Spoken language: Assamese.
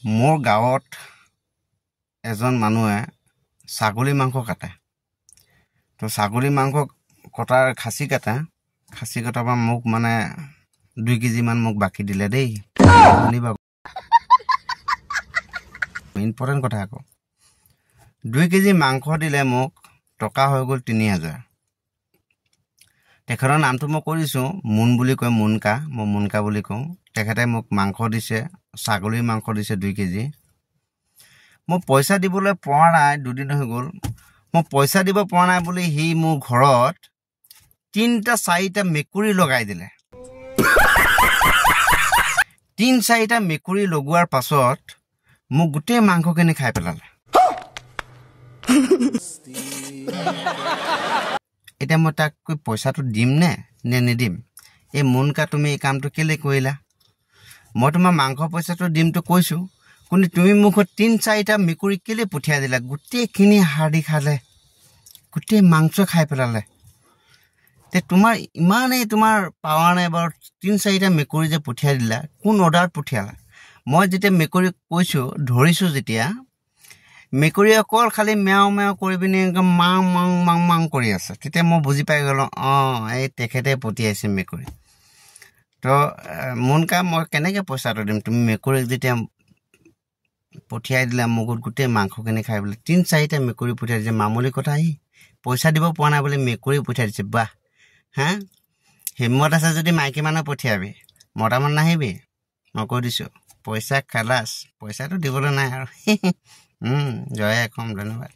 মোৰ গাঁৱত এজন মানুহে ছাগলী মাংস কাটে তো ছাগলী মাংস কটাৰ খাচী কটাৰ পৰা মোক মানে 2 কেজি মান মোক বাকি দিলে দেই শুনিবা ইম্পৰ্টেণ্ট কথা আকৌ 2 কেজি মাংস দিলে মোক টকা হৈ গ'ল 3000 তেখেতৰ নামটো মই কৰিছো মুন বুলি কয় মুনকা মই মুনকা বুলি কওঁ তেখেতে মোক মাংস দিছে ছাগলীৰ মাংস দিছে 2 কেজি মই পইচা দিবলৈ পৰা নাই দুদিন হৈ গ'ল মই পইচা দিব পৰা নাই বুলি হি মোৰ ঘৰত 3টা 4টা মেকুৰী লগাই দিলে 3-4টা মেকুৰী লগোৱাৰ পাছত মোক গোটেই মাংসখিনি খাই পেলালে এটা মই তাক কৈ পইচাটো দিম নে নিদিম এই মুনকা তুমি এই কামটো কেলে কৰিলা মই তোমাৰ মাংস পইচাটো দিমটো কৈছো কিন্তু তুমি মোক 3-4টা মেকুৰী কেলে পঠিয়াই দিলা গোটেইখিনি হাড়ি খালে গোটেই মাংস খাই পেলালে তে তোমাৰ ইমানেই তোমাৰ পাৱাৰ নাই বাৰু 3-4টা মেকুৰী যে পঠিয়াই দিলা কোন অৰ্ডাৰ পঠিয়ালা মই যেতিয়া মেকুৰী কৈছো ধৰিছো যেতিয়া মেকুৰী অকল খালি মেও মেও কৰি পিনে মাং মাং মাং মাং কৰি আছে তেতিয়া মই বুজি পাই গলো এই তেখেতে পঠিয়াইছে মেকুৰী তো মুনকা মই কেনেকৈ পইচাটো দিম তুমি মেকুৰীক যেতিয়া পঠিয়াই দিলা মোক গোটেই মাংসখিনি খাই বোলে 3-4টা মেকুৰী পঠিয়াই দিছে মামুলি কথা আহি পইচা দিব পৰা নাই বুলি মেকুৰী পঠিয়াই দিছে বাহ হা হিম্মত আছে যদি মাইকী মানুহ পঠিয়াবি মতা মানুহ নাহিবি মই কৈ দিছো পইচা খালাস পইচাটো দিবলৈ নাই আৰু জয় কম ধন্যবাদ